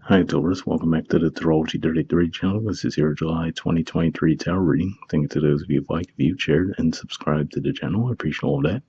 Hi Taurus, welcome back to the Astrology 33 channel. This is your July 2023 tarot reading. Thank you to those of you who like, viewed, shared, and subscribed to the channel. I appreciate all of that.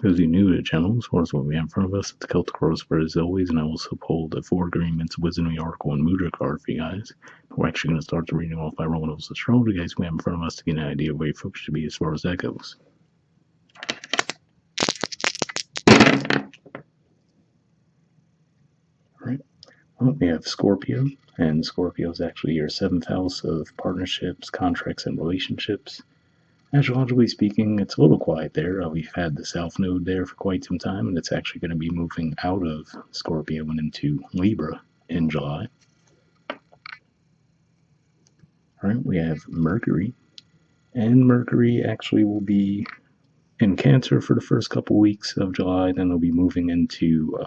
Those of you new to the channel, as far as what we have in front of us, it's Celtic Crossword as always, and I also pulled the 4 Agreements, Wisdom of the Oracle, and Mudra card for you guys. We're actually going to start the reading off by rolling those astrology guys we have in front of us to get an idea of where folks should be as far as that goes. Alright, well, we have Scorpio, and Scorpio is actually your 7th house of partnerships, contracts, and relationships. Astrologically speaking, it's a little quiet there. We've had the South Node there for quite some time, and it's actually going to be moving out of Scorpio and into Libra in July. All right, we have Mercury, and Mercury actually will be in Cancer for the first couple weeks of July, then it'll be moving into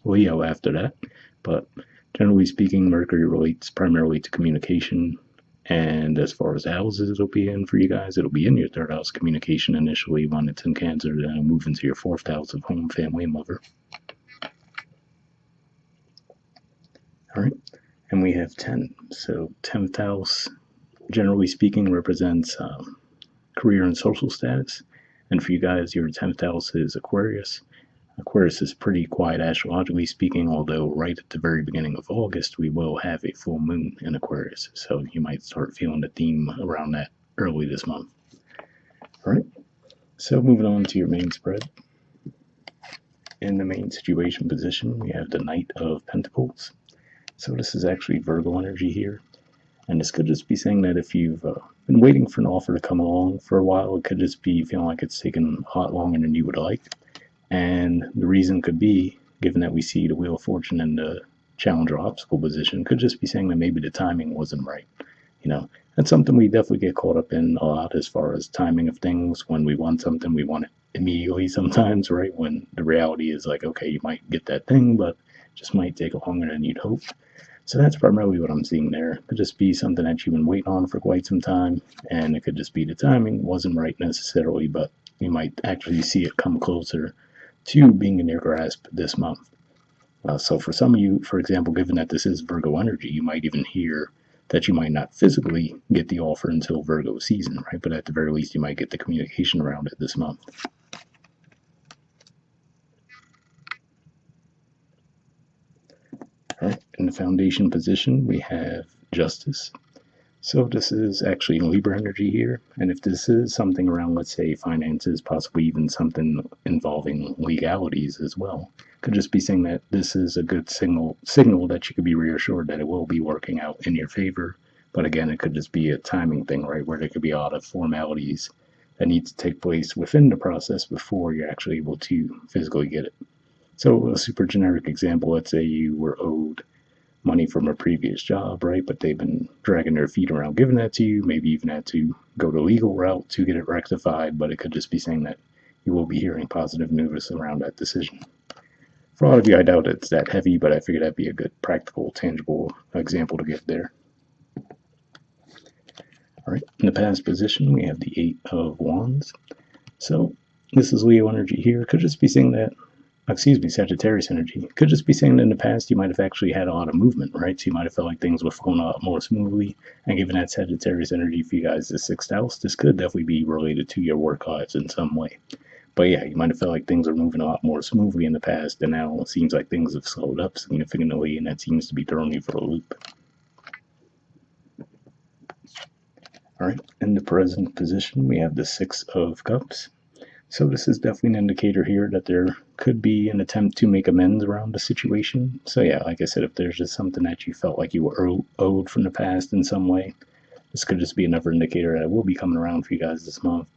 Leo after that. But generally speaking, Mercury relates primarily to communication. And as far as houses it'll be in for you guys, it'll be in your 3rd house communication initially when it's in Cancer, then it'll move into your 4th house of home, family, and lover. Alright, and we have 10. So 10th house, generally speaking, represents career and social status. And for you guys, your 10th house is Aquarius. Aquarius is pretty quiet astrologically speaking, although right at the very beginning of August we will have a full moon in Aquarius, so you might start feeling the theme around that early this month. Alright, so moving on to your main spread. In the main situation position, we have the Knight of Pentacles. So this is actually Virgo energy here, and this could just be saying that if you've been waiting for an offer to come along for a while, it could just be feeling like it's taken a lot longer than you would like. And the reason could be, given that we see the Wheel of Fortune in the Challenger Obstacle position, could just be saying that maybe the timing wasn't right. You know, that's something we definitely get caught up in a lot as far as timing of things. When we want something, we want it immediately sometimes, right? When the reality is like, okay, you might get that thing, but it just might take longer than you'd hoped. So that's primarily what I'm seeing there. It could just be something that you've been waiting on for quite some time, and it could just be the timing wasn't right necessarily, but you might actually see it come closer to being in your grasp this month. So for some of you, for example, given that this is Virgo energy, you might even hear that you might not physically get the offer until Virgo season, right? But at the very least, you might get the communication around it this month. All right, in the foundation position, we have Justice. So this is actually Libra energy here, and if this is something around, let's say, finances, possibly even something involving legalities as well, could just be saying that this is a good signal that you could be reassured that it will be working out in your favor. But again, it could just be a timing thing, right, where there could be a lot of formalities that need to take place within the process before you're actually able to physically get it. So a super generic example, let's say you were owed money from a previous job, right? But they've been dragging their feet around giving that to you. Maybe even had to go the legal route to get it rectified, but it could just be saying that you will be hearing positive news around that decision. For a lot of you, I doubt it's that heavy, but I figured that'd be a good practical, tangible example to get there. All right, in the past position, we have the 8 of Wands. So this is Leo energy here. Could just be saying that Sagittarius energy. Could just be saying that in the past you might have actually had a lot of movement, right? So you might have felt like things were flowing a lot more smoothly. And given that Sagittarius energy for you guys is 6th house, this could definitely be related to your work lives in some way. But yeah, you might have felt like things are moving a lot more smoothly in the past, and now it seems like things have slowed up significantly, and that seems to be throwing you for a loop. All right, in the present position, we have the 6 of Cups. So this is definitely an indicator here that there could be an attempt to make amends around the situation. So yeah, like I said, if there's just something that you felt like you were owed from the past in some way, this could just be another indicator that will be coming around for you guys this month.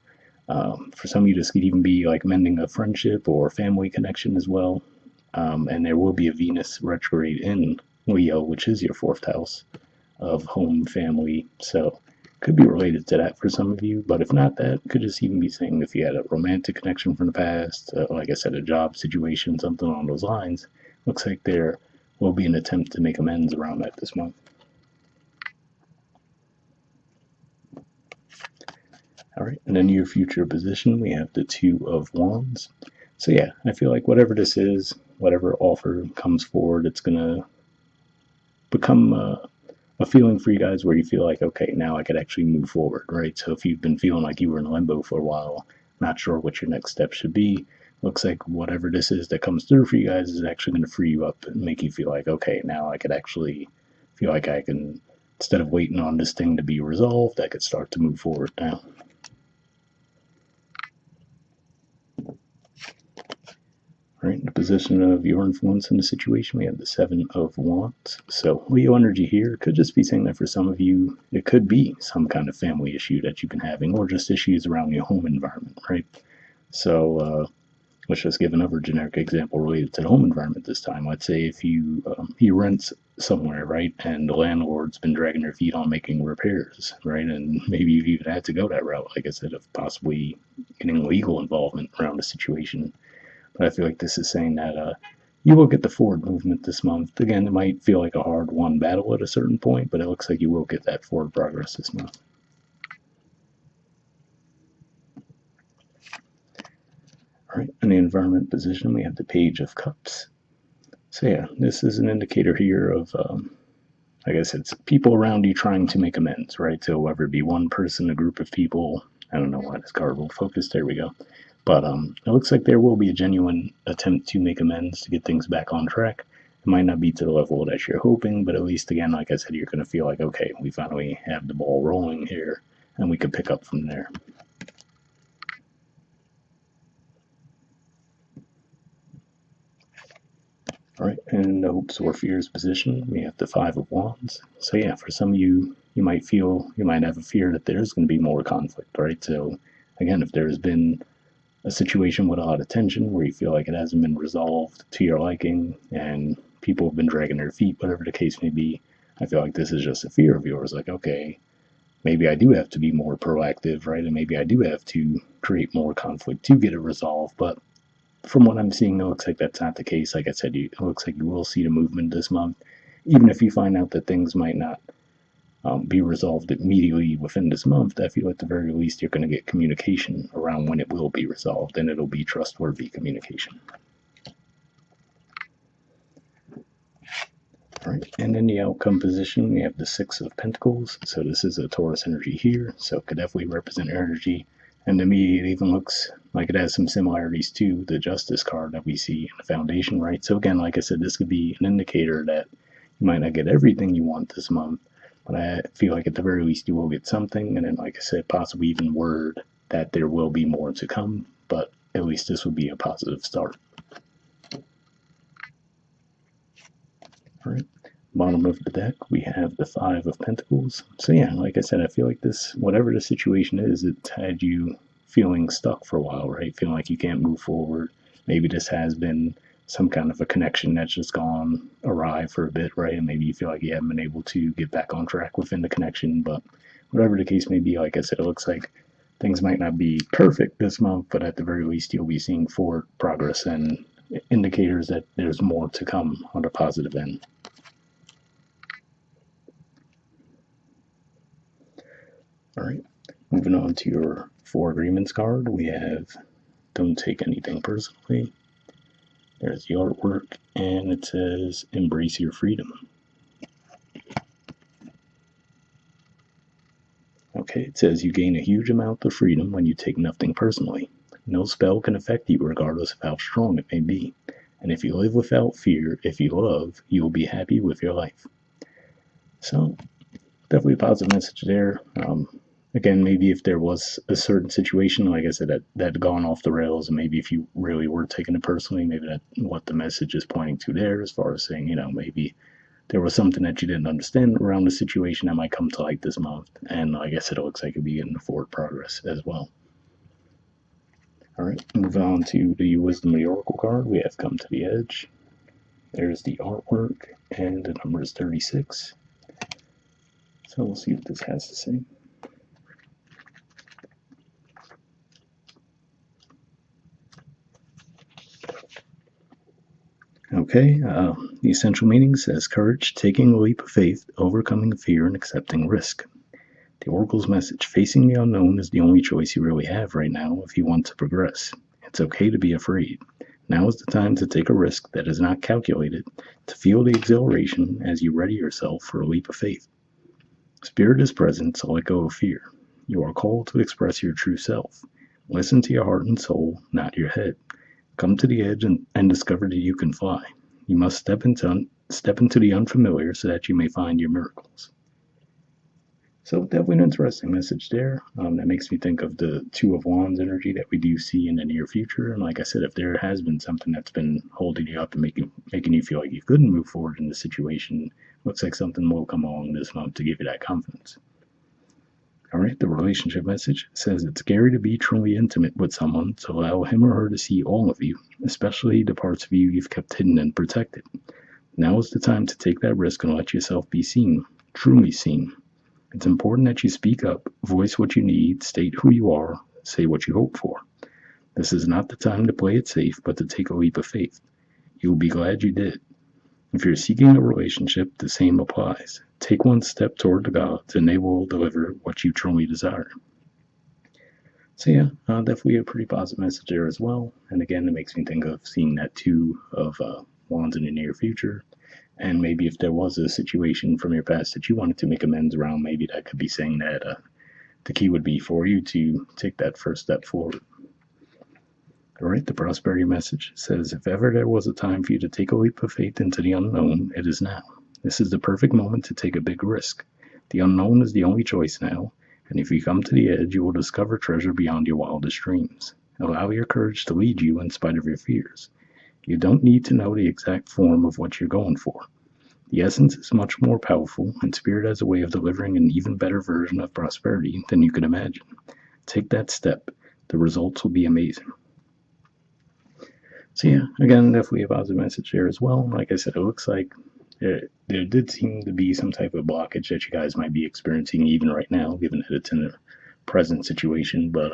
For some of you, this could even be like mending a friendship or family connection as well. And there will be a Venus retrograde in Leo, which is your 4th house of home, family. So could be related to that for some of you, but if not that, could just even be saying if you had a romantic connection from the past, like I said, a job situation, something along those lines. Looks like there will be an attempt to make amends around that this month. All right, in the near future position, we have the 2 of Wands. So yeah, I feel like whatever this is, whatever offer comes forward, it's going to become a feeling for you guys where you feel like, okay, now I could actually move forward, right? So if you've been feeling like you were in limbo for a while, not sure what your next step should be, looks like whatever this is that comes through for you guys is actually going to free you up and make you feel like, okay, now I could actually feel like I can, instead of waiting on this thing to be resolved, I could start to move forward now. Right, in the position of your influence in the situation, we have the Seven of Wands. So Leo energy here could just be saying that for some of you, it could be some kind of family issue that you've been having, or just issues around your home environment, right? So let's just give another generic example related to the home environment this time. Let's say if you rent somewhere, right, and the landlord's been dragging their feet on making repairs, right, and maybe you've even had to go that route, like I said, of possibly getting legal involvement around the situation. But I feel like this is saying that you will get the forward movement this month. Again, it might feel like a hard won battle at a certain point, but it looks like you will get that forward progress this month. All right, in the environment position, we have the Page of Cups. So yeah, this is an indicator here of, I guess it's people around you trying to make amends, right? So whether it be one person, a group of people, I don't know why this card will focus. There we go. But it looks like there will be a genuine attempt to make amends to get things back on track. It might not be to the level that you're hoping, but at least, again, like I said, you're going to feel like, okay, we finally have the ball rolling here, and we can pick up from there. All right, and the hopes or fears position, we have the Five of Wands. So yeah, for some of you, you might have a fear that there's going to be more conflict, right? So again, if there's been a situation with a lot of tension where you feel like it hasn't been resolved to your liking and people have been dragging their feet, whatever the case may be, I feel like this is just a fear of yours. Like, okay, maybe I do have to be more proactive, right? And maybe I do have to create more conflict to get it resolved. But from what I'm seeing, it looks like that's not the case. Like I said, it looks like you will see the movement this month, even if you find out that things might not be resolved immediately within this month. I feel at the very least you're going to get communication around when it will be resolved, and it'll be trustworthy communication. All right, and in the outcome position, we have the Six of Pentacles. So this is a Taurus energy here, so it could definitely represent energy. And to me, it even looks like it has some similarities to the Justice card that we see in the Foundation, right? So again, like I said, this could be an indicator that you might not get everything you want this month, but I feel like at the very least you will get something. And then, like I said, possibly even word that there will be more to come, but at least this would be a positive start. All right. Bottom of the deck, we have the Five of Pentacles. So yeah, like I said, I feel like this, whatever the situation is, it had you feeling stuck for a while, right? Feeling like you can't move forward. Maybe this has been some kind of a connection that's just gone awry for a bit, right? And maybe you feel like you haven't been able to get back on track within the connection. But whatever the case may be, like I said, it looks like things might not be perfect this month, but at the very least, you'll be seeing forward progress and indicators that there's more to come on the positive end. All right, moving on to your Four Agreements card, we have Don't Take Anything Personally. There's the artwork, and it says Embrace Your Freedom. Okay, it says you gain a huge amount of freedom when you take nothing personally. No spell can affect you regardless of how strong it may be. And if you live without fear, if you love, you will be happy with your life. So, definitely a positive message there. Again, maybe if there was a certain situation, like I said, that had gone off the rails, and maybe if you really were taking it personally, maybe that's what the message is pointing to there, as far as saying, maybe there was something that you didn't understand around the situation that might come to light this month. And like I said, it looks like it'll be getting forward progress as well. All right, move on to the Wisdom of the Oracle card. We have Come to the Edge. There's the artwork, and the number is 36. So we'll see what this has to say. Okay, the essential meaning says courage, taking a leap of faith, overcoming fear, and accepting risk. The Oracle's message, facing the unknown is the only choice you really have right now if you want to progress. It's okay to be afraid. Now is the time to take a risk that is not calculated, to feel the exhilaration as you ready yourself for a leap of faith. Spirit is present, so let go of fear. You are called to express your true self. Listen to your heart and soul, not your head. Come to the edge and discover that you can fly. You must step into the unfamiliar so that you may find your miracles. So definitely an interesting message there. That makes me think of the Two of Wands energy that we do see in the near future. And like I said, if there has been something that's been holding you up and making you feel like you couldn't move forward in the situation, looks like something will come along this month to give you that confidence. All right, the relationship message says it's scary to be truly intimate with someone, so allow him or her to see all of you, especially the parts of you you've kept hidden and protected. Now is the time to take that risk and let yourself be seen, truly seen. It's important that you speak up, voice what you need, state who you are, say what you hope for. This is not the time to play it safe, but to take a leap of faith. You will be glad you did. If you're seeking a relationship, the same applies. Take one step toward the gods, and they will deliver what you truly desire. So yeah, definitely a pretty positive message there as well. And again, it makes me think of seeing that Two of Wands in the near future. And maybe if there was a situation from your past that you wanted to make amends around, maybe that could be saying that the key would be for you to take that first step forward. All right, the prosperity message says, if ever there was a time for you to take a leap of faith into the unknown, it is now. This is the perfect moment to take a big risk. The unknown is the only choice now, and if you come to the edge, you will discover treasure beyond your wildest dreams. Allow your courage to lead you in spite of your fears. You don't need to know the exact form of what you're going for. The essence is much more powerful, and Spirit has a way of delivering an even better version of prosperity than you could imagine. Take that step. The results will be amazing. So yeah, again, definitely a positive message there as well. Like I said, it looks like there did seem to be some type of blockage that you guys might be experiencing even right now, given that it's in a present situation. But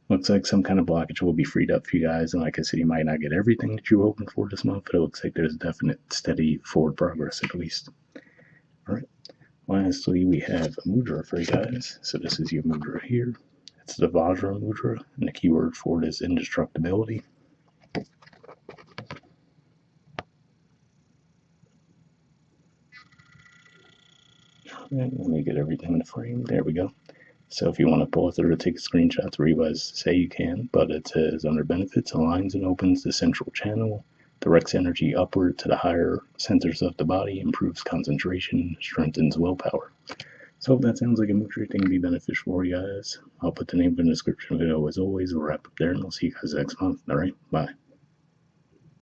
looks like some kind of blockage will be freed up for you guys. And like I said, you might not get everything that you were hoping for this month, but it looks like there's definite steady forward progress at least. All right. Lastly, we have a Mudra for you guys. So this is your Mudra here. It's the Vajra Mudra, and the keyword for it is indestructibility. Right, let me get everything in the frame. There we go. So if you want to pull it through or take a screenshot to realize, say you can, but it says under benefits, aligns and opens the central channel, directs energy upward to the higher centers of the body, improves concentration, strengthens willpower. So if that sounds like a Mudra thing to be beneficial for you guys, I'll put the name in the description video as always. We'll wrap up there and I'll see you guys next month. All right, bye.